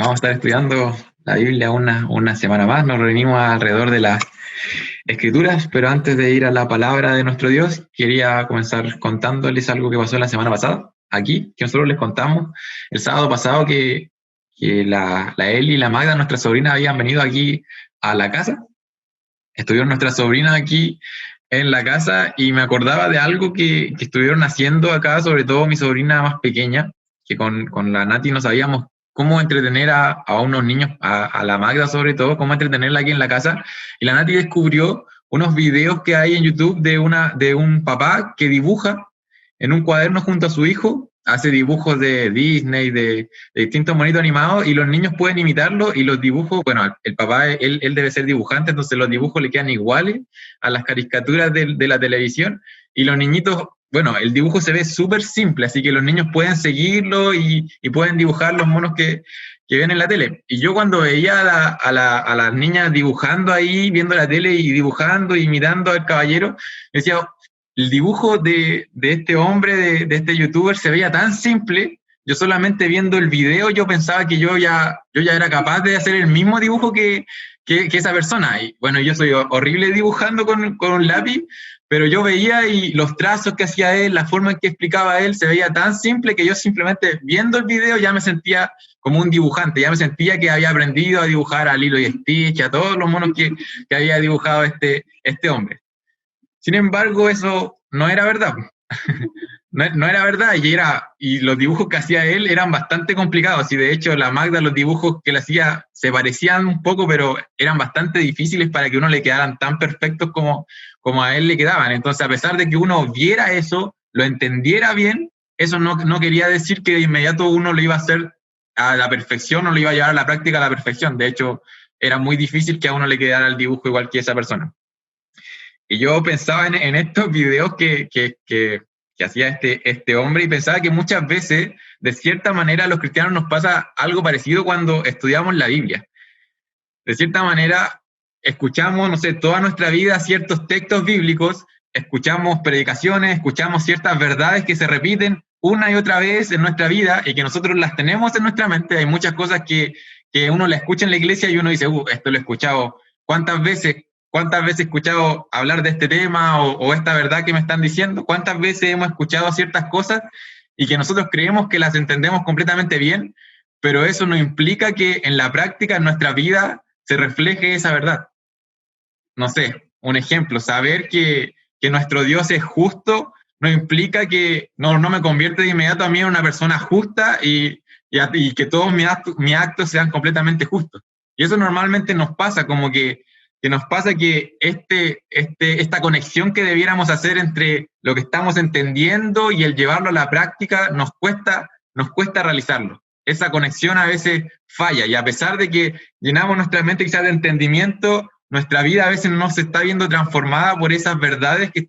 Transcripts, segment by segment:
Vamos a estar estudiando la Biblia una semana más. Nos reunimos alrededor de las Escrituras, pero antes de ir a la palabra de nuestro Dios, quería comenzar contándoles algo que pasó la semana pasada, aquí, que nosotros les contamos el sábado pasado que la Eli y la Magda, nuestra sobrina, habían venido aquí a la casa. Estuvieron nuestras sobrinas aquí en la casa y me acordaba de algo que estuvieron haciendo acá, sobre todo mi sobrina más pequeña, que con la Nati no sabíamos cómo entretener a unos niños, a la Magda sobre todo, cómo entretenerla aquí en la casa. Y la Nati descubrió unos videos que hay en YouTube de un papá que dibuja en un cuaderno junto a su hijo, hace dibujos de Disney, de distintos monitos animados, y los niños pueden imitarlo, y los dibujos, bueno, el papá, él debe ser dibujante, entonces los dibujos le quedan iguales a las caricaturas de la televisión, y los niñitos, bueno, el dibujo se ve súper simple, así que los niños pueden seguirlo y pueden dibujar los monos que ven en la tele. Y yo cuando veía a las niñas dibujando ahí, viendo la tele y dibujando y mirando al caballero, decía, el dibujo de este hombre, de este youtuber, se veía tan simple. Yo solamente viendo el video, yo pensaba que yo ya era capaz de hacer el mismo dibujo que esa persona. Y bueno, yo soy horrible dibujando con un lápiz, pero yo veía y los trazos que hacía él, la forma en que explicaba él, se veía tan simple que yo simplemente viendo el video ya me sentía como un dibujante, ya me sentía que había aprendido a dibujar a Lilo y Stitch, a todos los monos que había dibujado este hombre. Sin embargo, eso no era verdad. No era verdad, y los dibujos que hacía él eran bastante complicados, y de hecho la Magda, los dibujos que le hacía se parecían un poco, pero eran bastante difíciles para que uno le quedaran tan perfectos como a él le quedaban. Entonces, a pesar de que uno viera eso, lo entendiera bien, eso no quería decir que de inmediato uno lo iba a hacer a la perfección o lo iba a llevar a la práctica a la perfección. De hecho, era muy difícil que a uno le quedara el dibujo igual que esa persona. Y yo pensaba en estos videos que hacía este hombre, y pensaba que muchas veces, de cierta manera, a los cristianos nos pasa algo parecido cuando estudiamos la Biblia. De cierta manera, escuchamos, no sé, toda nuestra vida ciertos textos bíblicos, escuchamos predicaciones, escuchamos ciertas verdades que se repiten una y otra vez en nuestra vida y que nosotros las tenemos en nuestra mente. Hay muchas cosas que uno la escucha en la iglesia y uno dice, esto lo he escuchado. ¿Cuántas veces he escuchado hablar de este tema o esta verdad que me están diciendo? ¿Cuántas veces hemos escuchado ciertas cosas y que nosotros creemos que las entendemos completamente bien, pero eso no implica que en la práctica, en nuestra vida, se refleje esa verdad? No sé, un ejemplo, saber que nuestro Dios es justo no implica que no me convierte de inmediato a mí en una persona justa y que todos mis actos sean completamente justos. Y eso normalmente nos pasa, como que nos pasa que esta conexión que debiéramos hacer entre lo que estamos entendiendo y el llevarlo a la práctica nos cuesta realizarlo. Esa conexión a veces falla, y a pesar de que llenamos nuestra mente quizás de entendimiento, nuestra vida a veces no se está viendo transformada por esas verdades que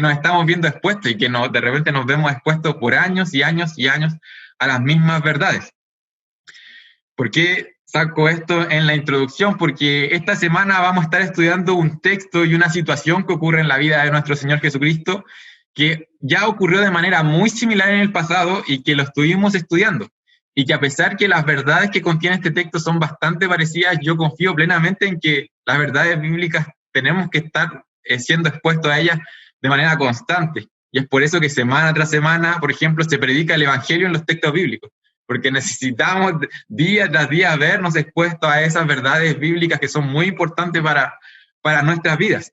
nos estamos viendo expuestos, y que de repente nos vemos expuestos por años y años y años a las mismas verdades. ¿Por qué saco esto en la introducción? Porque esta semana vamos a estar estudiando un texto y una situación que ocurre en la vida de nuestro Señor Jesucristo, que ya ocurrió de manera muy similar en el pasado y que lo estuvimos estudiando. Y que a pesar que las verdades que contiene este texto son bastante parecidas, yo confío plenamente en que las verdades bíblicas tenemos que estar siendo expuestos a ellas de manera constante. Y es por eso que semana tras semana, por ejemplo, se predica el Evangelio en los textos bíblicos, porque necesitamos día tras día vernos expuestos a esas verdades bíblicas que son muy importantes para nuestras vidas.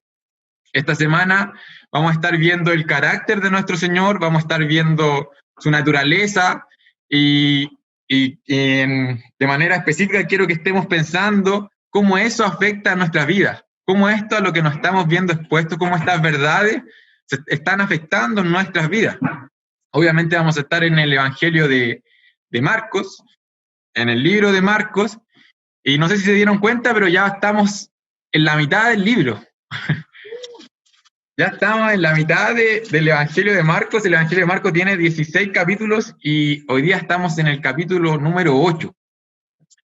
Esta semana vamos a estar viendo el carácter de nuestro Señor, vamos a estar viendo su naturaleza, y de manera específica quiero que estemos pensando cómo eso afecta a nuestras vidas, cómo esto a lo que nos estamos viendo expuestos, cómo estas verdades se están afectando en nuestras vidas. Obviamente vamos a estar en el Evangelio de Marcos, en el libro de Marcos, y no sé si se dieron cuenta, pero ya estamos en la mitad del libro. Ya estamos en la mitad del Evangelio de Marcos. El Evangelio de Marcos tiene 16 capítulos y hoy día estamos en el capítulo número 8.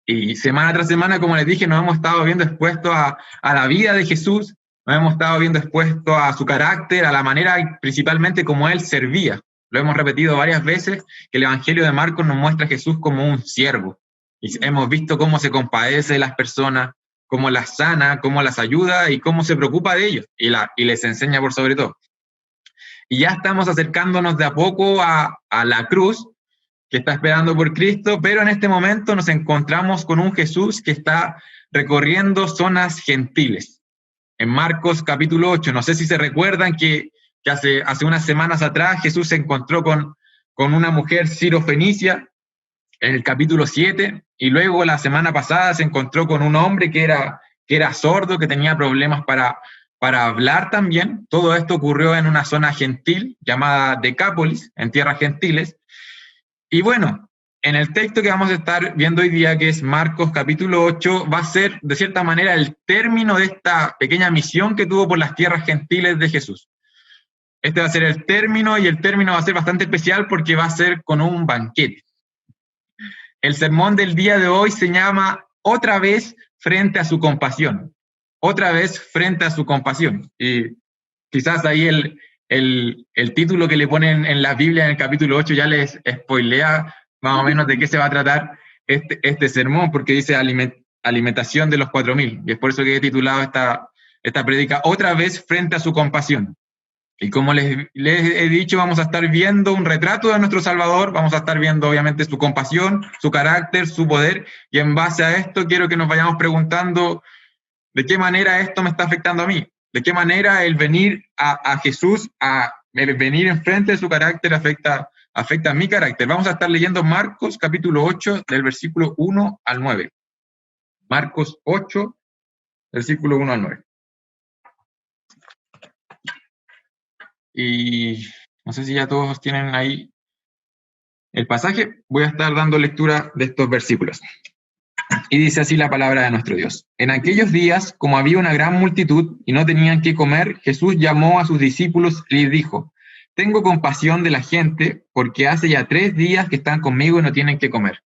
Y semana tras semana, como les dije, nos hemos estado viendo expuestos a la vida de Jesús, nos hemos estado viendo expuestos a su carácter, a la manera principalmente como Él servía. Lo hemos repetido varias veces, que el Evangelio de Marcos nos muestra a Jesús como un siervo. Y hemos visto cómo se compadece de las personas, cómo las sana, cómo las ayuda y cómo se preocupa de ellos y les enseña por sobre todo. Y ya estamos acercándonos de a poco a la cruz, que está esperando por Cristo, pero en este momento nos encontramos con un Jesús que está recorriendo zonas gentiles. En Marcos capítulo 8, no sé si se recuerdan que hace unas semanas atrás Jesús se encontró con una mujer sirofenicia en el capítulo 7, y luego la semana pasada se encontró con un hombre que era sordo, que tenía problemas para hablar también. Todo esto ocurrió en una zona gentil llamada Decápolis, en tierras gentiles. Y bueno, en el texto que vamos a estar viendo hoy día, que es Marcos capítulo 8, va a ser de cierta manera el término de esta pequeña misión que tuvo por las tierras gentiles de Jesús. Este va a ser el término, y el término va a ser bastante especial porque va a ser con un banquete. El sermón del día de hoy se llama Otra vez frente a su compasión. Otra vez frente a su compasión. Y quizás ahí el título que le ponen en la Biblia en el capítulo 8 ya les spoilea más o menos de qué se va a tratar este sermón, porque dice alimentación de los 4.000. Y es por eso que he titulado esta prédica Otra vez frente a su compasión. Y como les he dicho, vamos a estar viendo un retrato de nuestro Salvador, vamos a estar viendo obviamente su compasión, su carácter, su poder, y en base a esto quiero que nos vayamos preguntando de qué manera esto me está afectando a mí, de qué manera el venir a Jesús, el venir enfrente de su carácter afecta a mi carácter. Vamos a estar leyendo Marcos capítulo 8, del versículo 1 al 9. Marcos 8, versículo 1 al 9. Y no sé si ya todos tienen ahí el pasaje. Voy a estar dando lectura de estos versículos. Y dice así la palabra de nuestro Dios. En aquellos días, como había una gran multitud y no tenían qué comer, Jesús llamó a sus discípulos y les dijo: tengo compasión de la gente, porque hace ya 3 días que están conmigo y no tienen qué comer.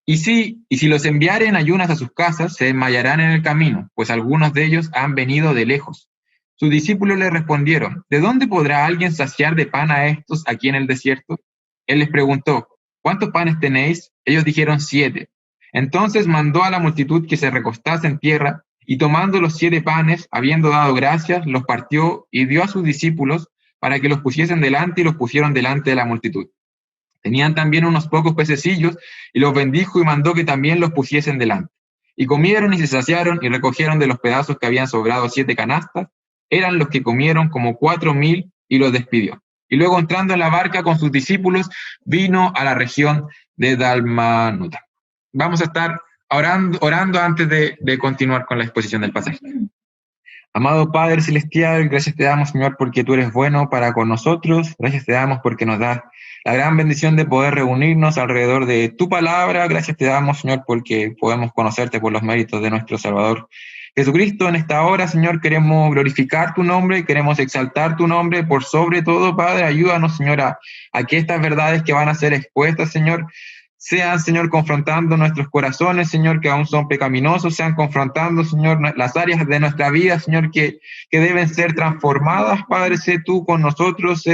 Y si los enviare en ayunas a sus casas, se desmayarán en el camino, pues algunos de ellos han venido de lejos. Sus discípulos le respondieron: ¿de dónde podrá alguien saciar de pan a estos aquí en el desierto? Él les preguntó: ¿cuántos panes tenéis? Ellos dijeron 7. Entonces mandó a la multitud que se recostase en tierra, y tomando los 7 panes, habiendo dado gracias, los partió y dio a sus discípulos para que los pusiesen delante, y los pusieron delante de la multitud. Tenían también unos pocos pececillos, y los bendijo y mandó que también los pusiesen delante. Y comieron y se saciaron, y recogieron de los pedazos que habían sobrado 7 canastas. Eran los que comieron como 4.000, y los despidió. Y luego, entrando en la barca con sus discípulos, vino a la región de Dalmanuta. Vamos a estar orando antes de continuar con la exposición del pasaje. Amado Padre Celestial, gracias te damos, Señor, porque tú eres bueno para con nosotros. Gracias te damos porque nos das la gran bendición de poder reunirnos alrededor de tu palabra. Gracias te damos, Señor, porque podemos conocerte por los méritos de nuestro Salvador Jesucristo. En esta hora, Señor, queremos glorificar tu nombre, queremos exaltar tu nombre por sobre todo, Padre. Ayúdanos, Señor, a que estas verdades que van a ser expuestas, Señor, sean, Señor, confrontando nuestros corazones, Señor, que aún son pecaminosos, sean confrontando, Señor, las áreas de nuestra vida, Señor, que deben ser transformadas. Padre, sé tú con nosotros,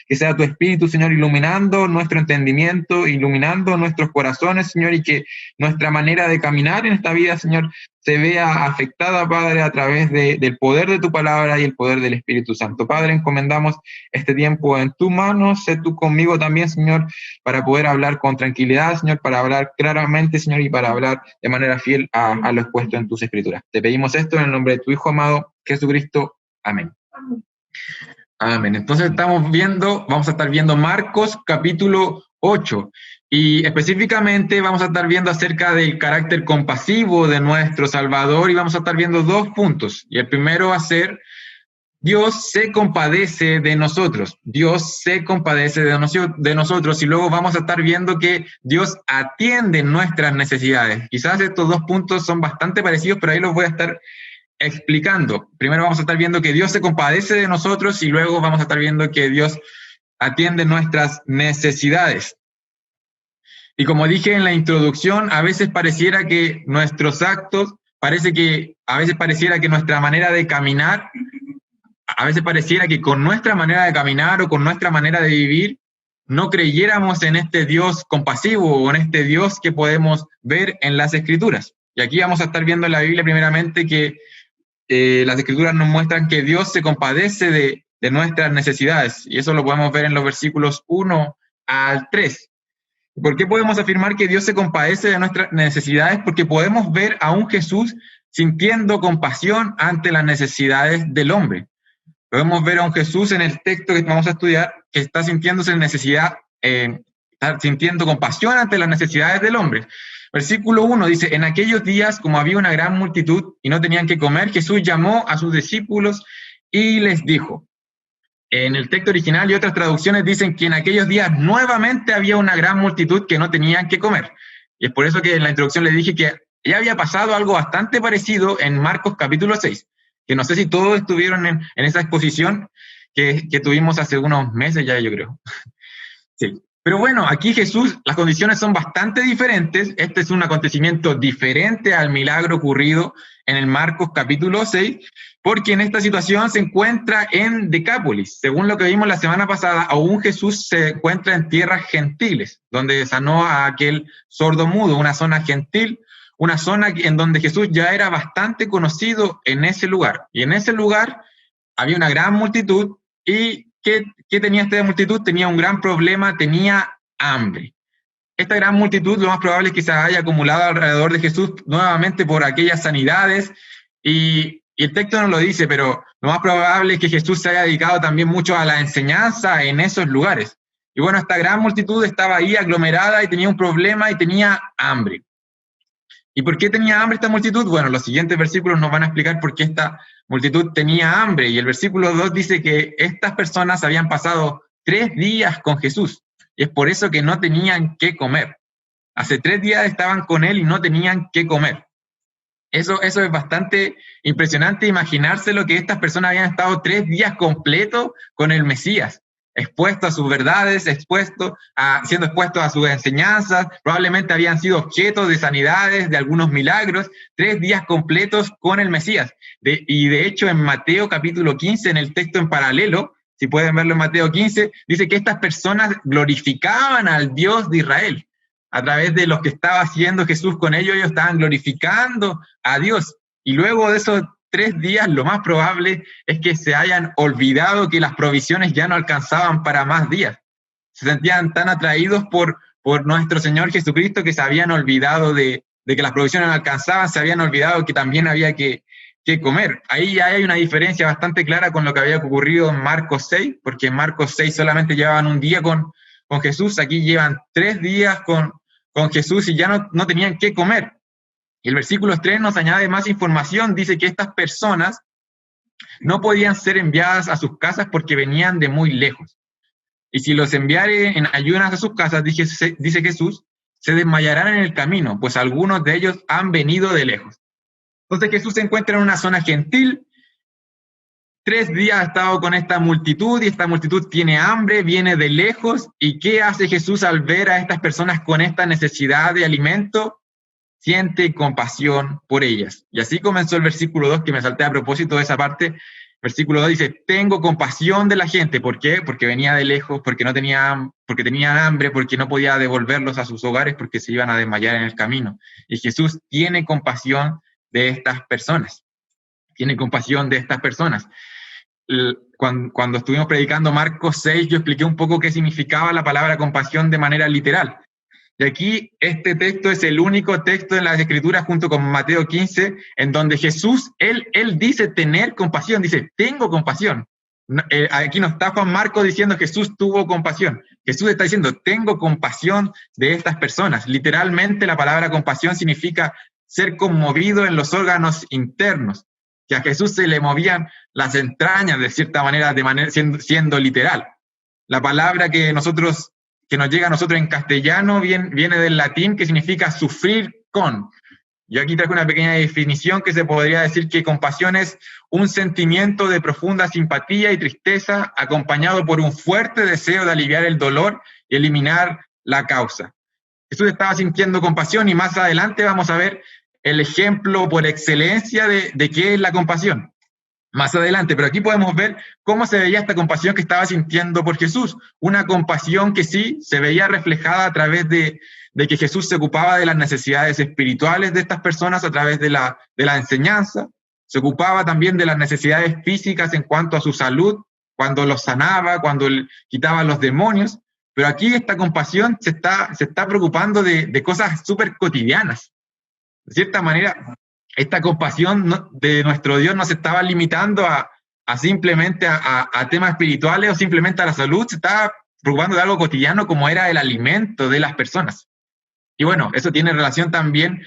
que sea tu Espíritu, Señor, iluminando nuestro entendimiento, iluminando nuestros corazones, Señor, y que nuestra manera de caminar en esta vida, Señor, se vea afectada, Padre, a través del poder de tu palabra y el poder del Espíritu Santo. Padre, encomendamos este tiempo en tus manos. Sé tú conmigo también, Señor, para poder hablar con tranquilidad, Señor, para hablar claramente, Señor, y para hablar de manera fiel a lo expuesto en tus escrituras. Te pedimos esto en el nombre de tu Hijo amado, Jesucristo. Amén. Amén. Entonces vamos a estar viendo Marcos capítulo 8. Y específicamente vamos a estar viendo acerca del carácter compasivo de nuestro Salvador, y vamos a estar viendo 2 puntos. Y el primero va a ser: Dios se compadece de nosotros. Dios se compadece de nosotros. Y luego vamos a estar viendo que Dios atiende nuestras necesidades. Quizás estos 2 puntos son bastante parecidos, pero ahí los voy a estar explicando. Primero vamos a estar viendo que Dios se compadece de nosotros, y luego vamos a estar viendo que Dios atiende nuestras necesidades. Y como dije en la introducción, a veces pareciera que nuestros actos, a veces pareciera que nuestra manera de caminar, a veces pareciera que con nuestra manera de caminar o con nuestra manera de vivir, no creyéramos en este Dios compasivo o en este Dios que podemos ver en las Escrituras. Y aquí vamos a estar viendo en la Biblia primeramente que las Escrituras nos muestran que Dios se compadece de nuestras necesidades, y eso lo podemos ver en los versículos 1 al 3. ¿Por qué podemos afirmar que Dios se compadece de nuestras necesidades? Porque podemos ver a un Jesús sintiendo compasión ante las necesidades del hombre. Podemos ver a un Jesús en el texto que vamos a estudiar que está sintiéndose está sintiendo compasión ante las necesidades del hombre. Versículo 1 dice, en aquellos días, como había una gran multitud y no tenían que comer, Jesús llamó a sus discípulos y les dijo. En el texto original y otras traducciones dicen que en aquellos días nuevamente había una gran multitud que no tenían que comer. Y es por eso que en la introducción les dije que ya había pasado algo bastante parecido en Marcos capítulo 6, que no sé si todos estuvieron en esa exposición que tuvimos hace unos meses ya, yo creo. Sí. Pero bueno, aquí Jesús, las condiciones son bastante diferentes. Este es un acontecimiento diferente al milagro ocurrido en el Marcos capítulo 6, porque en esta situación se encuentra en Decápolis. Según lo que vimos la semana pasada, aún Jesús se encuentra en tierras gentiles, donde sanó a aquel sordo mudo, una zona gentil, una zona en donde Jesús ya era bastante conocido en ese lugar. Y en ese lugar había una gran multitud y ¿qué tenía esta multitud? Tenía un gran problema, tenía hambre. Esta gran multitud lo más probable es que se haya acumulado alrededor de Jesús nuevamente por aquellas sanidades, y el texto no lo dice, pero lo más probable es que Jesús se haya dedicado también mucho a la enseñanza en esos lugares. Y bueno, esta gran multitud estaba ahí aglomerada y tenía un problema y tenía hambre. ¿Y por qué tenía hambre esta multitud? Bueno, los siguientes versículos nos van a explicar por qué esta multitud tenía hambre. Y el versículo 2 dice que estas personas habían pasado 3 días con Jesús, y es por eso que no tenían que comer. Hace 3 días estaban con él y no tenían que comer. Eso es bastante impresionante, imaginarse lo que estas personas habían estado 3 días completos con el Mesías, expuestos a sus verdades, siendo expuestos a sus enseñanzas, probablemente habían sido objetos de sanidades, de algunos milagros, 3 días completos con el Mesías. Y de hecho en Mateo capítulo 15, en el texto en paralelo, si pueden verlo en Mateo 15, dice que estas personas glorificaban al Dios de Israel. A través de lo que estaba haciendo Jesús con ellos estaban glorificando a Dios. Y luego de esos 3 días, lo más probable es que se hayan olvidado que las provisiones ya no alcanzaban para más días. Se sentían tan atraídos por nuestro Señor Jesucristo que se habían olvidado de que las provisiones no alcanzaban, se habían olvidado que también había que comer. Ahí ya hay una diferencia bastante clara con lo que había ocurrido en Marcos 6, porque en Marcos 6 solamente llevaban un día con Jesús, aquí llevan 3 días con Jesús y ya no tenían que comer. Y el versículo 3 nos añade más información, dice que estas personas no podían ser enviadas a sus casas porque venían de muy lejos. Y si los enviare en ayunas a sus casas, dice Jesús, se desmayarán en el camino, pues algunos de ellos han venido de lejos. Entonces Jesús se encuentra en una zona gentil, 3 días ha estado con esta multitud y esta multitud tiene hambre, viene de lejos. ¿Y qué hace Jesús al ver a estas personas con esta necesidad de alimento? Siente compasión por ellas. Y así comenzó el versículo 2, que me salté a propósito de esa parte. Versículo 2 dice, tengo compasión de la gente. ¿Por qué? Porque venía de lejos, porque tenían hambre, porque no podía devolverlos a sus hogares, porque se iban a desmayar en el camino. Y Jesús tiene compasión de estas personas. Tiene compasión de estas personas. Cuando estuvimos predicando Marcos 6, yo expliqué un poco qué significaba la palabra compasión de manera literal. Y aquí este texto es el único texto en las Escrituras, junto con Mateo 15, en donde Jesús, él dice tener compasión, dice, tengo compasión. Aquí no está Juan Marcos diciendo Jesús tuvo compasión. Jesús está diciendo, tengo compasión de estas personas. Literalmente la palabra compasión significa ser conmovido en los órganos internos, que a Jesús se le movían las entrañas de cierta manera, siendo literal. La palabra que nos llega a nosotros en castellano viene del latín, que significa sufrir con. Yo aquí traigo una pequeña definición que se podría decir que compasión es un sentimiento de profunda simpatía y tristeza acompañado por un fuerte deseo de aliviar el dolor y eliminar la causa. Jesús estaba sintiendo compasión y más adelante vamos a ver el ejemplo por excelencia de qué es la compasión. más adelante, pero aquí podemos ver cómo se veía esta compasión que estaba sintiendo por Jesús, una compasión que sí se veía reflejada a través de que Jesús se ocupaba de las necesidades espirituales de estas personas a través de la enseñanza, se ocupaba también de las necesidades físicas en cuanto a su salud, cuando los sanaba, cuando quitaba los demonios, pero aquí esta compasión se está preocupando de cosas súper cotidianas. De cierta manera, esta compasión de nuestro Dios no se estaba limitando a simplemente a temas espirituales o simplemente a la salud, se estaba preocupando de algo cotidiano como era el alimento de las personas. Y bueno, eso tiene relación también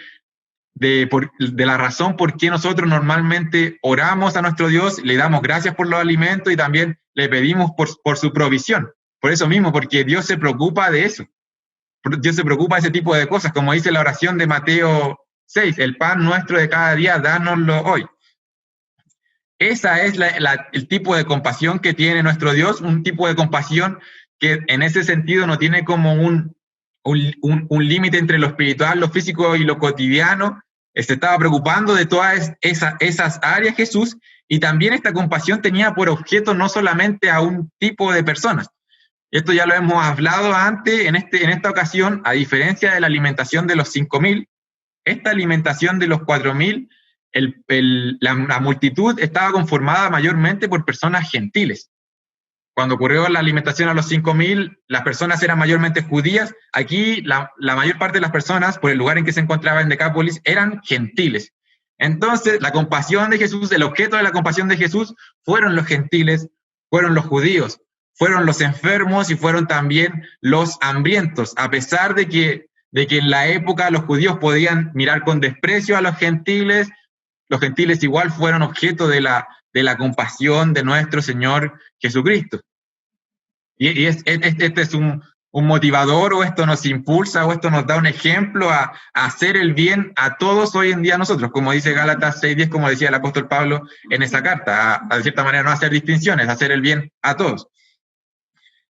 de la razón por qué nosotros normalmente oramos a nuestro Dios, le damos gracias por los alimentos y también le pedimos por su provisión. Por eso mismo, porque Dios se preocupa de eso. Dios se preocupa de ese tipo de cosas, como dice la oración de Mateo 6, el pan nuestro de cada día, dánoslo hoy. Esa es el tipo de compasión que tiene nuestro Dios, un tipo de compasión que en ese sentido no tiene como un límite entre lo espiritual, lo físico y lo cotidiano. Se estaba preocupando de todas esas áreas Jesús, y también esta compasión tenía por objeto no solamente a un tipo de personas. Esto ya lo hemos hablado antes, en esta ocasión, a diferencia de la alimentación de los 5.000, esta alimentación de los 4.000, la multitud estaba conformada mayormente por personas gentiles. Cuando ocurrió la alimentación a los 5.000, las personas eran mayormente judías. Aquí la mayor parte de las personas, por el lugar en que se encontraba en Decápolis, eran gentiles. Entonces, la compasión de Jesús, el objeto de la compasión de Jesús, fueron los gentiles, fueron los judíos, fueron los enfermos y fueron también los hambrientos, a pesar de que en la época los judíos podían mirar con desprecio a los gentiles igual fueron objeto de la compasión de nuestro Señor Jesucristo. Y este es un motivador, o esto nos impulsa, o esto nos da un ejemplo a hacer el bien a todos hoy en día nosotros, como dice Gálatas 6:10, como decía el apóstol Pablo en esa carta, de cierta manera no hacer distinciones, hacer el bien a todos.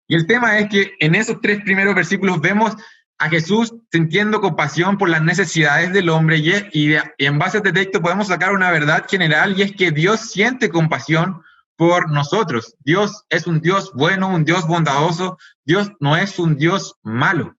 Y el tema es que en esos 3 primeros versículos vemos a Jesús sintiendo compasión por las necesidades del hombre, y en base a este texto podemos sacar una verdad general, y es que Dios siente compasión por nosotros. Dios es un Dios bueno, un Dios bondadoso. Dios no es un Dios malo.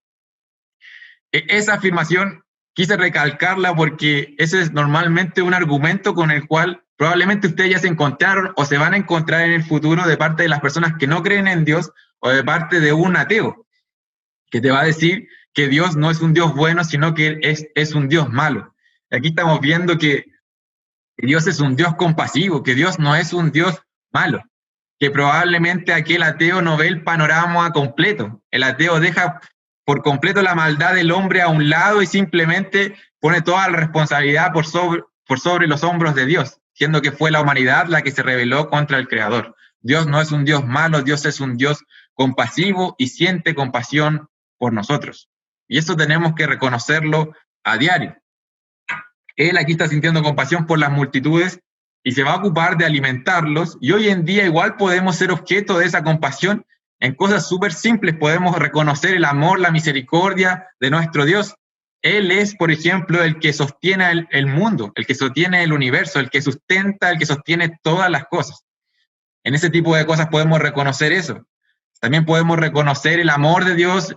Esa afirmación quise recalcarla porque ese es normalmente un argumento con el cual probablemente ustedes ya se encontraron o se van a encontrar en el futuro de parte de las personas que no creen en Dios o de parte de un ateo, que te va a decir que Dios no es un Dios bueno, sino que es un Dios malo. Aquí estamos viendo que Dios es un Dios compasivo, que Dios no es un Dios malo, que probablemente aquel ateo no ve el panorama completo. El ateo deja por completo la maldad del hombre a un lado y simplemente pone toda la responsabilidad por sobre los hombros de Dios, siendo que fue la humanidad la que se rebeló contra el Creador. Dios no es un Dios malo, Dios es un Dios compasivo y siente compasión por nosotros. Y eso tenemos que reconocerlo a diario. Él aquí está sintiendo compasión por las multitudes y se va a ocupar de alimentarlos, y hoy en día igual podemos ser objeto de esa compasión en cosas súper simples. Podemos reconocer el amor, la misericordia de nuestro Dios. Él es, por ejemplo, el que sostiene el mundo, el que sostiene el universo, el que sustenta, el que sostiene todas las cosas. En ese tipo de cosas podemos reconocer eso. También podemos reconocer el amor de Dios,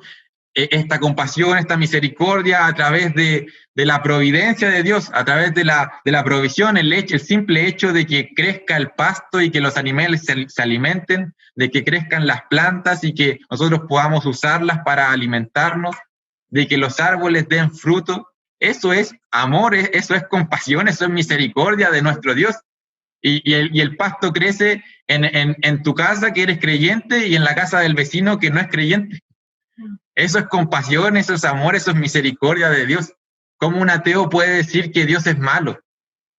esta compasión, esta misericordia a través de la providencia de Dios, a través de la provisión, el simple hecho de que crezca el pasto y que los animales se alimenten, de que crezcan las plantas y que nosotros podamos usarlas para alimentarnos, de que los árboles den fruto. Eso es amor, eso es compasión, eso es misericordia de nuestro Dios. Y el pasto crece en tu casa, que eres creyente, y en la casa del vecino que no es creyente. Eso es compasión, eso es amor, eso es misericordia de Dios. ¿Cómo un ateo puede decir que Dios es malo?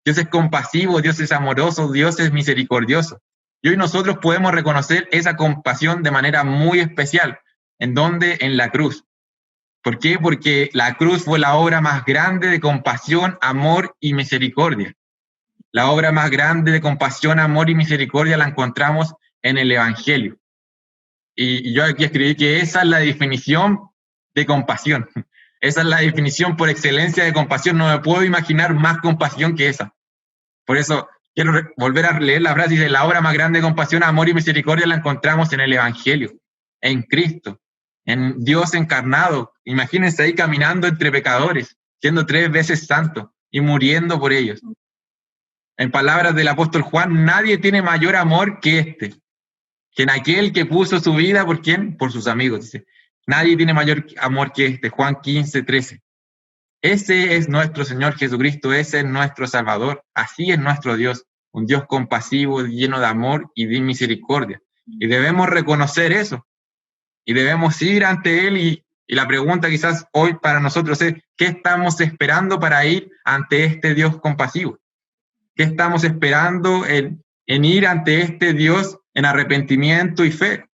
Dios es compasivo, Dios es amoroso, Dios es misericordioso. Y hoy nosotros podemos reconocer esa compasión de manera muy especial. ¿En dónde? En la cruz. ¿Por qué? Porque la cruz fue la obra más grande de compasión, amor y misericordia. La obra más grande de compasión, amor y misericordia la encontramos en el Evangelio. Y yo aquí escribí que esa es la definición de compasión. Esa es la definición por excelencia de compasión. No me puedo imaginar más compasión que esa. Por eso quiero volver a leer la frase, dice, la obra más grande de compasión, amor y misericordia la encontramos en el Evangelio, en Cristo, en Dios encarnado. Imagínense ahí caminando entre pecadores, siendo 3 veces santo y muriendo por ellos. En palabras del apóstol Juan, nadie tiene mayor amor que este, que en aquel que puso su vida, ¿por quién? Por sus amigos, dice. Nadie tiene mayor amor que este, Juan 15:13. Ese es nuestro Señor Jesucristo, ese es nuestro Salvador, así es nuestro Dios, un Dios compasivo, lleno de amor y de misericordia. Y debemos reconocer eso, y debemos ir ante Él, y la pregunta quizás hoy para nosotros es, ¿qué estamos esperando para ir ante este Dios compasivo? ¿Qué estamos esperando en ir ante este Dios en arrepentimiento y fe?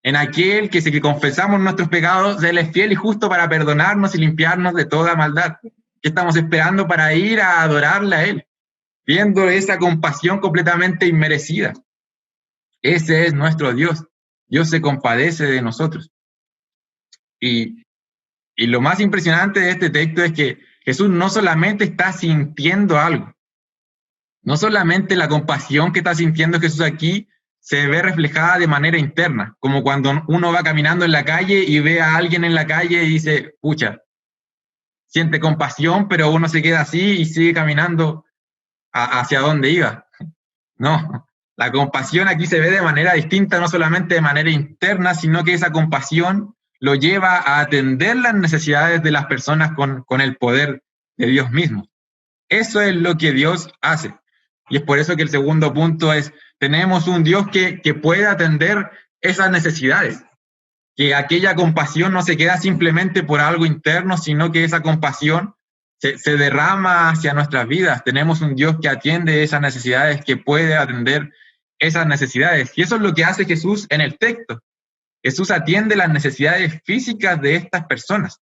En aquel que si que confesamos nuestros pecados, Él es fiel y justo para perdonarnos y limpiarnos de toda maldad. ¿Qué estamos esperando para ir a adorarle a Él? Viendo esa compasión completamente inmerecida. Ese es nuestro Dios. Dios se compadece de nosotros. Y lo más impresionante de este texto es que Jesús no solamente está sintiendo algo, no solamente la compasión que está sintiendo Jesús aquí se ve reflejada de manera interna, como cuando uno va caminando en la calle y ve a alguien en la calle y dice, pucha, siente compasión, pero uno se queda así y sigue caminando hacia donde iba. No, la compasión aquí se ve de manera distinta, no solamente de manera interna, sino que esa compasión lo lleva a atender las necesidades de las personas con el poder de Dios mismo. Eso es lo que Dios hace. Y es por eso que el segundo punto es, tenemos un Dios que puede atender esas necesidades, que aquella compasión no se queda simplemente por algo interno, sino que esa compasión se derrama hacia nuestras vidas. Tenemos un Dios que atiende esas necesidades, que puede atender esas necesidades. Y eso es lo que hace Jesús en el texto. Jesús atiende las necesidades físicas de estas personas.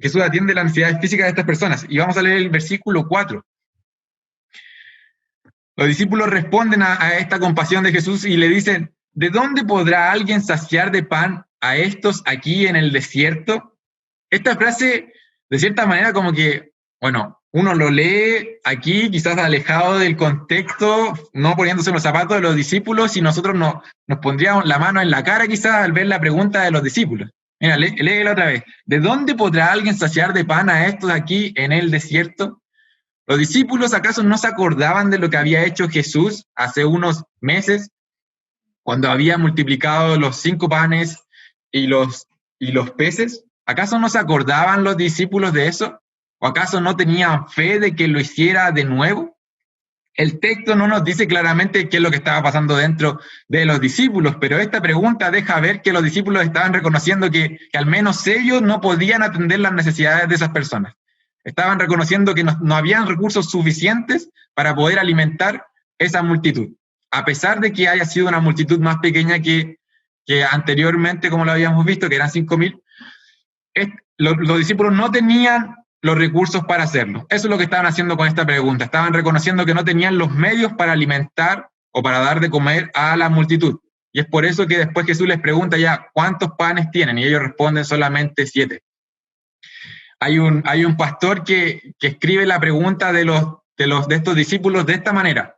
Jesús atiende las necesidades físicas de estas personas. Y vamos a leer el versículo 4. Los discípulos responden a esta compasión de Jesús y le dicen, ¿de dónde podrá alguien saciar de pan a estos aquí en el desierto? Esta frase, de cierta manera, como que, bueno, uno lo lee aquí, quizás alejado del contexto, no poniéndose en los zapatos de los discípulos, y nosotros nos pondríamos la mano en la cara quizás al ver la pregunta de los discípulos. Mira, léela otra vez. ¿De dónde podrá alguien saciar de pan a estos aquí en el desierto? ¿Los discípulos acaso no se acordaban de lo que había hecho Jesús hace unos meses, cuando había multiplicado los 5 panes y los peces? ¿Acaso no se acordaban los discípulos de eso? ¿O acaso no tenían fe de que lo hiciera de nuevo? El texto no nos dice claramente qué es lo que estaba pasando dentro de los discípulos, pero esta pregunta deja ver que los discípulos estaban reconociendo que al menos ellos no podían atender las necesidades de esas personas. Estaban reconociendo que no habían recursos suficientes para poder alimentar esa multitud, a pesar de que haya sido una multitud más pequeña que anteriormente, como lo habíamos visto, que eran 5.000. Los discípulos no tenían los recursos para hacerlo. Eso es lo que estaban haciendo con esta pregunta. Estaban reconociendo que no tenían los medios para alimentar o para dar de comer a la multitud. Y es por eso que después Jesús les pregunta ya, ¿cuántos panes tienen? Y ellos responden solamente 7. Hay un pastor que escribe la pregunta de estos discípulos de esta manera.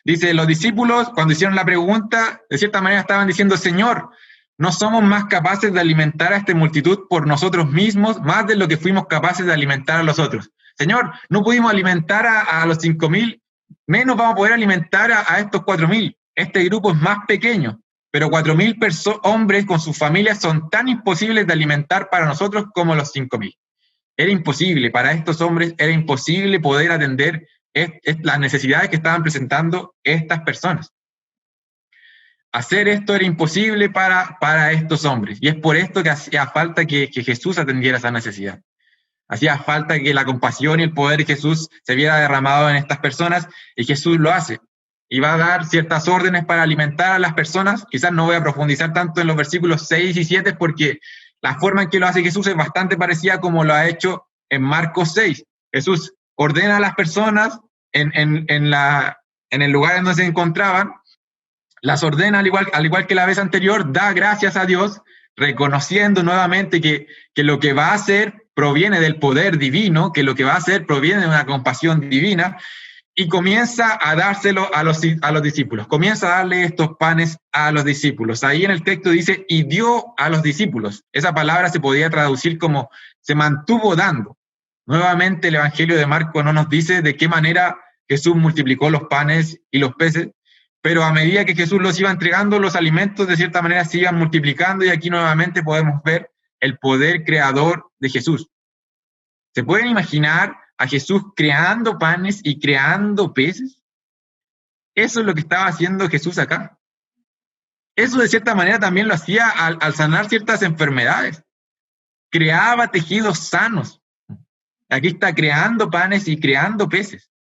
Dice, los discípulos, cuando hicieron la pregunta, de cierta manera estaban diciendo, Señor, ¿no somos más capaces de alimentar a esta multitud por nosotros mismos, más de lo que fuimos capaces de alimentar a los otros? Señor, no pudimos alimentar a los 5.000, menos vamos a poder alimentar a estos 4.000. Este grupo es más pequeño, pero 4.000 hombres con sus familias son tan imposibles de alimentar para nosotros como los 5.000. Era imposible, para estos hombres era imposible poder atender las necesidades que estaban presentando estas personas. Hacer esto era imposible para estos hombres, y es por esto que hacía falta que Jesús atendiera esa necesidad. Hacía falta que la compasión y el poder de Jesús se viera derramado en estas personas, y Jesús lo hace. Y va a dar ciertas órdenes para alimentar a las personas. Quizás no voy a profundizar tanto en los versículos 6 y 7, porque la forma en que lo hace Jesús es bastante parecida como lo ha hecho en Marcos 6. Jesús ordena a las personas en el lugar en donde se encontraban, las ordena al igual que la vez anterior, da gracias a Dios, reconociendo nuevamente que lo que va a hacer proviene del poder divino, que lo que va a hacer proviene de una compasión divina, y comienza a dárselo a los discípulos. Comienza a darle estos panes a los discípulos. Ahí en el texto dice, y dio a los discípulos. Esa palabra se podría traducir como se mantuvo dando. Nuevamente el Evangelio de Marcos no nos dice de qué manera Jesús multiplicó los panes y los peces, pero a medida que Jesús los iba entregando, los alimentos de cierta manera se iban multiplicando, y aquí nuevamente podemos ver el poder creador de Jesús. ¿Se pueden imaginar a Jesús creando panes y creando peces? Eso es lo que estaba haciendo Jesús acá. Eso de cierta manera también lo hacía al sanar ciertas enfermedades. Creaba tejidos sanos. Aquí está creando panes y creando peces.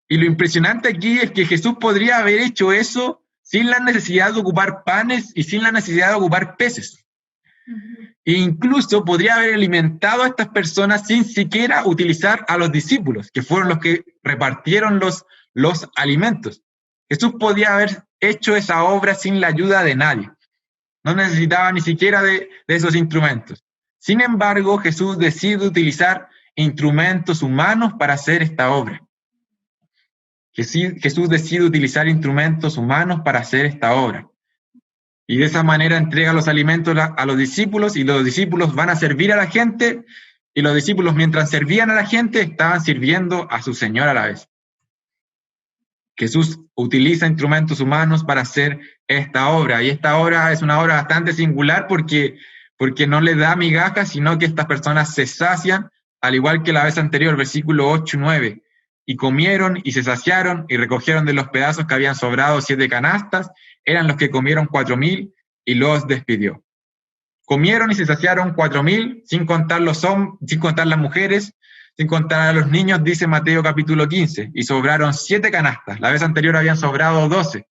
Y lo impresionante aquí es que Jesús podría haber hecho eso sin la necesidad de ocupar panes y sin la necesidad de ocupar peces. E incluso podría haber alimentado a estas personas sin siquiera utilizar a los discípulos, que fueron los que repartieron los alimentos. Jesús podía haber hecho esa obra sin la ayuda de nadie. No necesitaba ni siquiera de esos instrumentos. Sin embargo, Jesús decide utilizar instrumentos humanos para hacer esta obra. Jesús decide utilizar instrumentos humanos para hacer esta obra. Y de esa manera entrega los alimentos a los discípulos, y los discípulos van a servir a la gente, y los discípulos, mientras servían a la gente, estaban sirviendo a su Señor a la vez. Jesús utiliza instrumentos humanos para hacer esta obra, y esta obra es una obra bastante singular porque no le da migajas, sino que estas personas se sacian, al igual que la vez anterior, versículo 8 y 9. Y comieron y se saciaron y recogieron de los pedazos que habían sobrado 7 canastas, eran los que comieron 4,000, y los despidió. Comieron y se saciaron 4,000, sin contar sin contar las mujeres, sin contar a los niños, dice Mateo capítulo 15, y sobraron 7 canastas. La vez anterior habían sobrado 12.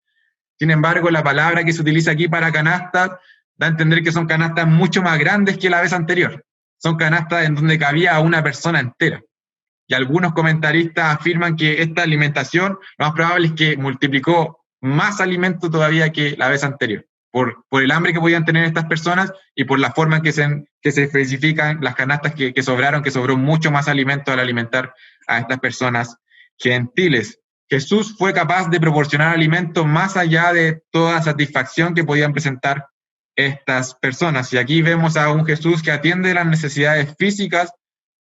Sin embargo, la palabra que se utiliza aquí para canastas da a entender que son canastas mucho más grandes que la vez anterior. Son canastas en donde cabía a una persona entera. Y algunos comentaristas afirman que esta alimentación, lo más probable es que multiplicó más alimento todavía que la vez anterior, por el hambre que podían tener estas personas y por la forma en que se especifican las canastas que sobraron, que sobró mucho más alimento al alimentar a estas personas gentiles. Jesús fue capaz de proporcionar alimento más allá de toda satisfacción que podían presentar estas personas. Y aquí vemos a un Jesús que atiende las necesidades físicas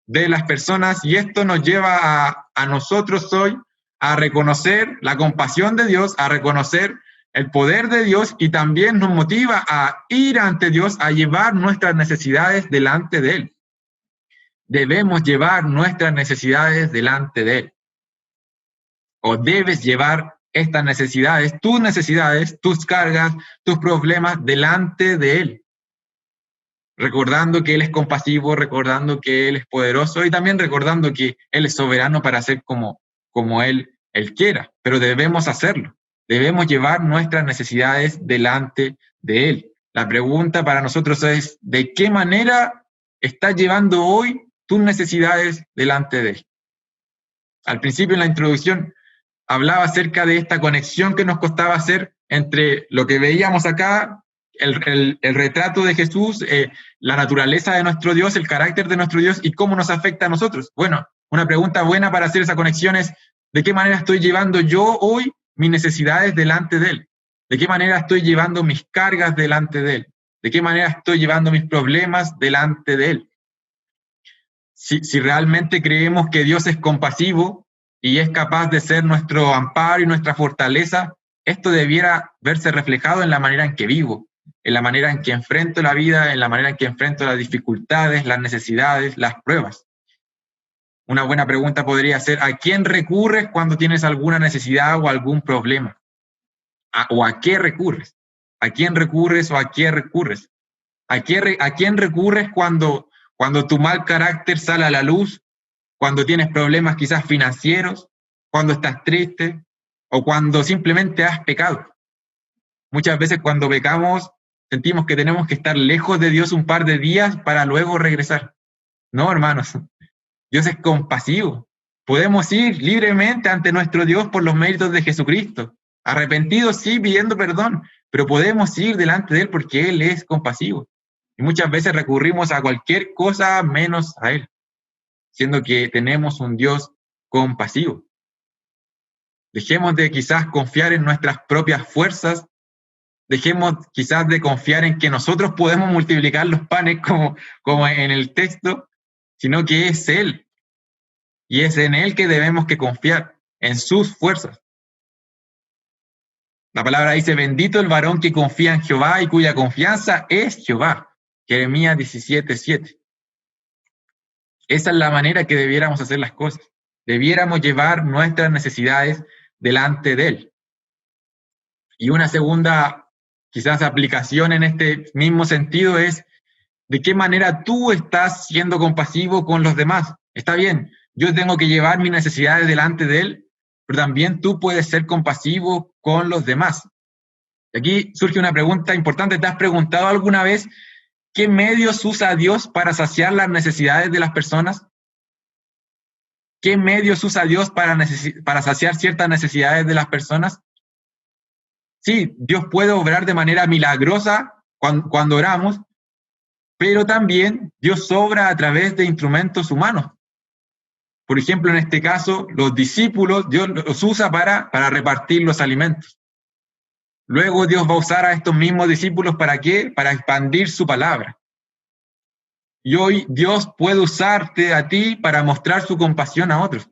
de las personas, y esto nos lleva a nosotros hoy a reconocer la compasión de Dios, a reconocer el poder de Dios, y también nos motiva a ir ante Dios, a llevar nuestras necesidades delante de Él. Debemos llevar nuestras necesidades delante de Él. O debes llevar estas necesidades, tus cargas, tus problemas delante de Él. Recordando que Él es compasivo, recordando que Él es poderoso, y también recordando que Él es soberano para hacer como Él quiera. Pero debemos hacerlo. Debemos llevar nuestras necesidades delante de Él. La pregunta para nosotros es, ¿de qué manera estás llevando hoy tus necesidades delante de Él? Al principio, en la introducción, hablaba acerca de esta conexión que nos costaba hacer entre lo que veíamos acá, el retrato de Jesús, la naturaleza de nuestro Dios, el carácter de nuestro Dios, y cómo nos afecta a nosotros. Bueno, una pregunta buena para hacer esa conexión es, ¿de qué manera estoy llevando yo hoy mis necesidades delante de Él? ¿De qué manera estoy llevando mis cargas delante de Él? ¿De qué manera estoy llevando mis problemas delante de Él? Si realmente creemos que Dios es compasivo y es capaz de ser nuestro amparo y nuestra fortaleza, esto debiera verse reflejado en la manera en que vivo, en la manera en que enfrento la vida, en la manera en que enfrento las dificultades, las necesidades, las pruebas. Una buena pregunta podría ser, ¿a quién recurres cuando tienes alguna necesidad o algún problema? ¿O a qué recurres? ¿A quién recurres o a qué recurres? ¿A quién recurres cuando tu mal carácter sale a la luz? Cuando tienes problemas quizás financieros, cuando estás triste o cuando simplemente has pecado. Muchas veces cuando pecamos sentimos que tenemos que estar lejos de Dios un par de días para luego regresar. No, hermanos, Dios es compasivo. Podemos ir libremente ante nuestro Dios por los méritos de Jesucristo. Arrepentidos, sí, pidiendo perdón, pero podemos ir delante de Él porque Él es compasivo. Y muchas veces recurrimos a cualquier cosa menos a Él, siendo que tenemos un Dios compasivo. Dejemos de quizás confiar en nuestras propias fuerzas, dejemos quizás de confiar en que nosotros podemos multiplicar los panes como en el texto, sino que es Él. Y es en Él que debemos que confiar, en sus fuerzas. La palabra dice, bendito el varón que confía en Jehová y cuya confianza es Jehová. Jeremías 17:7. Esa es la manera que debiéramos hacer las cosas. Debiéramos llevar nuestras necesidades delante de Él. Y una segunda, quizás, aplicación en este mismo sentido es de qué manera tú estás siendo compasivo con los demás. Está bien, yo tengo que llevar mis necesidades delante de Él, pero también tú puedes ser compasivo con los demás. Y aquí surge una pregunta importante. ¿Te has preguntado alguna vez qué medios usa Dios para saciar las necesidades de las personas? ¿Qué medios usa Dios para saciar ciertas necesidades de las personas? Sí, Dios puede obrar de manera milagrosa cuando oramos, pero también Dios obra a través de instrumentos humanos. Por ejemplo, en este caso, los discípulos, Dios los usa para repartir los alimentos. Luego Dios va a usar a estos mismos discípulos ¿para qué? Para expandir su palabra. Y hoy Dios puede usarte a ti para mostrar su compasión a otros.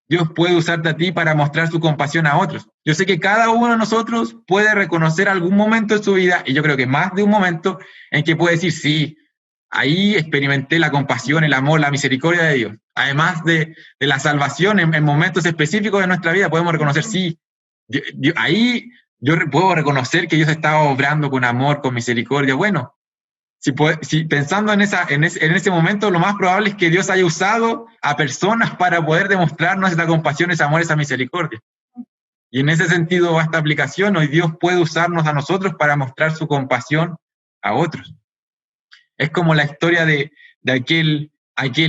Dios puede usarte a ti para mostrar su compasión a otros. Yo sé que cada uno de nosotros puede reconocer algún momento de su vida, y yo creo que más de un momento, en que puede decir, sí, ahí experimenté la compasión, el amor, la misericordia de Dios. Además de la salvación en momentos específicos de nuestra vida, podemos reconocer, sí, ahí yo puedo reconocer que Dios estaba obrando con amor, con misericordia. Bueno, si pensando en ese momento, lo más probable es que Dios haya usado a personas para poder demostrarnos esa compasión, ese amor, esa misericordia. Y en ese sentido va esta aplicación. Hoy Dios puede usarnos a nosotros para mostrar su compasión a otros. Es como la historia de aquel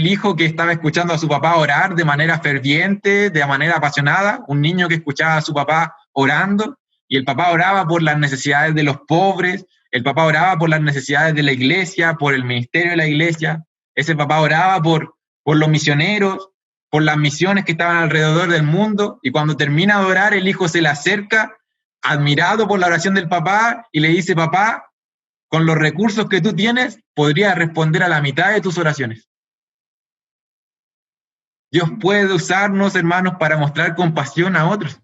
hijo que estaba escuchando a su papá orar de manera ferviente, de manera apasionada, un niño que escuchaba a su papá orando, y el papá oraba por las necesidades de los pobres, el papá oraba por las necesidades de la iglesia, por el ministerio de la iglesia, ese papá oraba por los misioneros, por las misiones que estaban alrededor del mundo, y cuando termina de orar, el hijo se le acerca, admirado por la oración del papá, y le dice, papá, con los recursos que tú tienes, podrías responder a la mitad de tus oraciones. Dios puede usarnos, hermanos, para mostrar compasión a otros.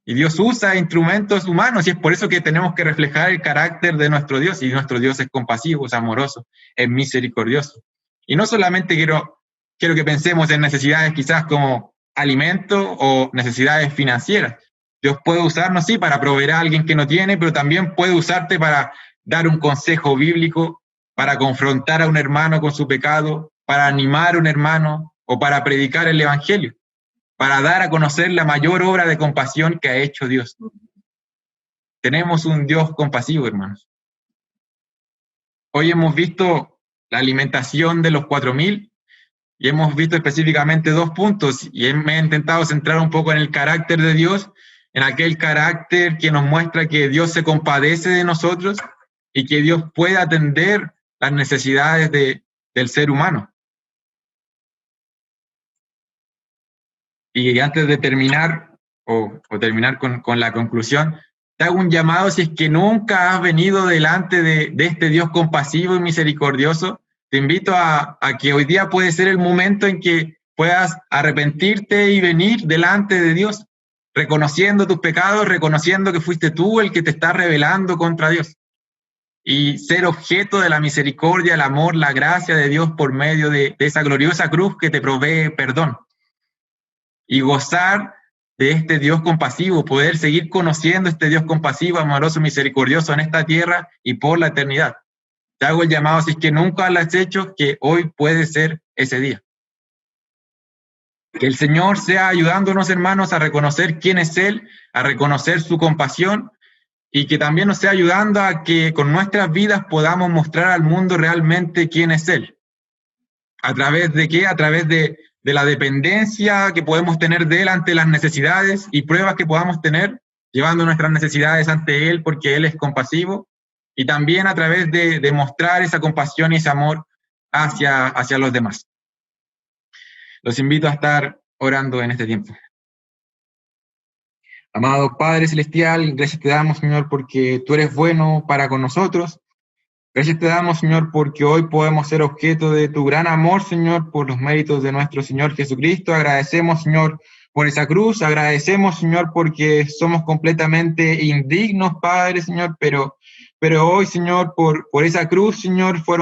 Y Dios usa instrumentos humanos, y es por eso que tenemos que reflejar el carácter de nuestro Dios, y nuestro Dios es compasivo, es amoroso, es misericordioso. Y no solamente quiero que pensemos en necesidades quizás como alimento o necesidades financieras. Dios puede usarnos, sí, para proveer a alguien que no tiene, pero también puede usarte para dar un consejo bíblico, para confrontar a un hermano con su pecado, para animar a un hermano o para predicar el evangelio, para dar a conocer la mayor obra de compasión que ha hecho Dios. Tenemos un Dios compasivo, hermanos. Hoy hemos visto la alimentación de los 4,000 y hemos visto específicamente 2 puntos, y me he intentado centrar un poco en el carácter de Dios, en aquel carácter que nos muestra que Dios se compadece de nosotros y que Dios puede atender las necesidades del ser humano. Y antes de terminar, o terminar con la conclusión, te hago un llamado: si es que nunca has venido delante de este Dios compasivo y misericordioso, te invito a que hoy día puede ser el momento en que puedas arrepentirte y venir delante de Dios, reconociendo tus pecados, reconociendo que fuiste tú el que te está rebelando contra Dios, y ser objeto de la misericordia, el amor, la gracia de Dios por medio de esa gloriosa cruz que te provee perdón. Y gozar de este Dios compasivo, poder seguir conociendo este Dios compasivo, amoroso, misericordioso en esta tierra y por la eternidad. Te hago el llamado, si es que nunca lo has hecho, que hoy puede ser ese día. Que el Señor sea ayudándonos, hermanos, a reconocer quién es Él, a reconocer su compasión, y que también nos sea ayudando a que con nuestras vidas podamos mostrar al mundo realmente quién es Él. ¿A través de qué? A través de la dependencia que podemos tener de Él ante las necesidades y pruebas que podamos tener, llevando nuestras necesidades ante Él porque Él es compasivo, y también a través de mostrar esa compasión y ese amor hacia los demás. Los invito a estar orando en este tiempo. Amado Padre Celestial, gracias te damos, Señor, porque tú eres bueno para con nosotros. Gracias te damos, Señor, porque hoy podemos ser objeto de tu gran amor, Señor, por los méritos de nuestro Señor Jesucristo. Agradecemos, Señor, por esa cruz. Agradecemos, Señor, porque somos completamente indignos, Padre, Señor, pero hoy, Señor, por esa cruz, Señor, fue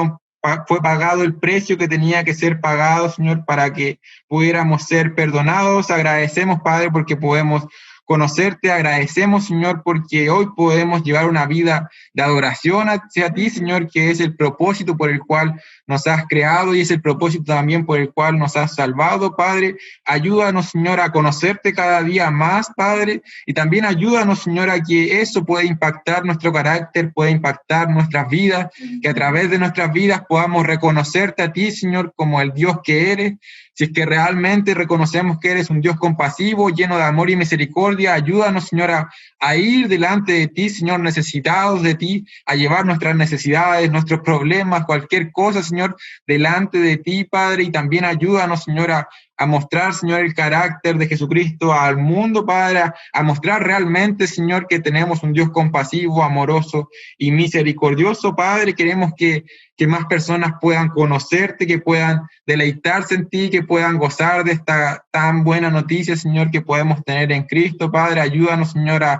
pagado el precio que tenía que ser pagado, Señor, para que pudiéramos ser perdonados. Agradecemos, Padre, porque podemos conocerte. Agradecemos, Señor, porque hoy podemos llevar una vida de adoración hacia ti, Señor, que es el propósito por el cual nos has creado y es el propósito también por el cual nos has salvado, Padre. Ayúdanos, Señor, a conocerte cada día más, Padre, y también ayúdanos, Señor, a que eso pueda impactar nuestro carácter, pueda impactar nuestras vidas, que a través de nuestras vidas podamos reconocerte a ti, Señor, como el Dios que eres. Si es que realmente reconocemos que eres un Dios compasivo, lleno de amor y misericordia, ayúdanos, Señor, a ir delante de ti, Señor, necesitados de ti, a llevar nuestras necesidades, nuestros problemas, cualquier cosa, Señor, delante de ti, Padre, y también ayúdanos, Señor, a mostrar, Señor, el carácter de Jesucristo al mundo, Padre, a mostrar realmente, Señor, que tenemos un Dios compasivo, amoroso y misericordioso, Padre. Queremos que más personas puedan conocerte, que puedan deleitarse en ti, que puedan gozar de esta tan buena noticia, Señor, que podemos tener en Cristo, Padre. Ayúdanos, Señor, a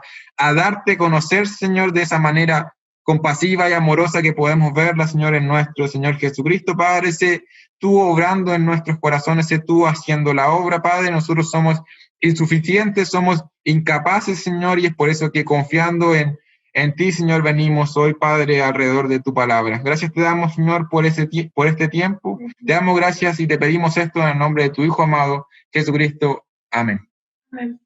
darte a conocer, Señor, de esa manera compasiva y amorosa que podemos verla, Señor, en nuestro Señor Jesucristo, Padre. Sé tú obrando en nuestros corazones, sé tú haciendo la obra, Padre. Nosotros somos insuficientes, somos incapaces, Señor, y es por eso que confiando en ti, Señor, venimos hoy, Padre, alrededor de tu palabra. Gracias te damos, Señor, por este tiempo. Te damos gracias y te pedimos esto en el nombre de tu Hijo amado, Jesucristo. Amén. Amén.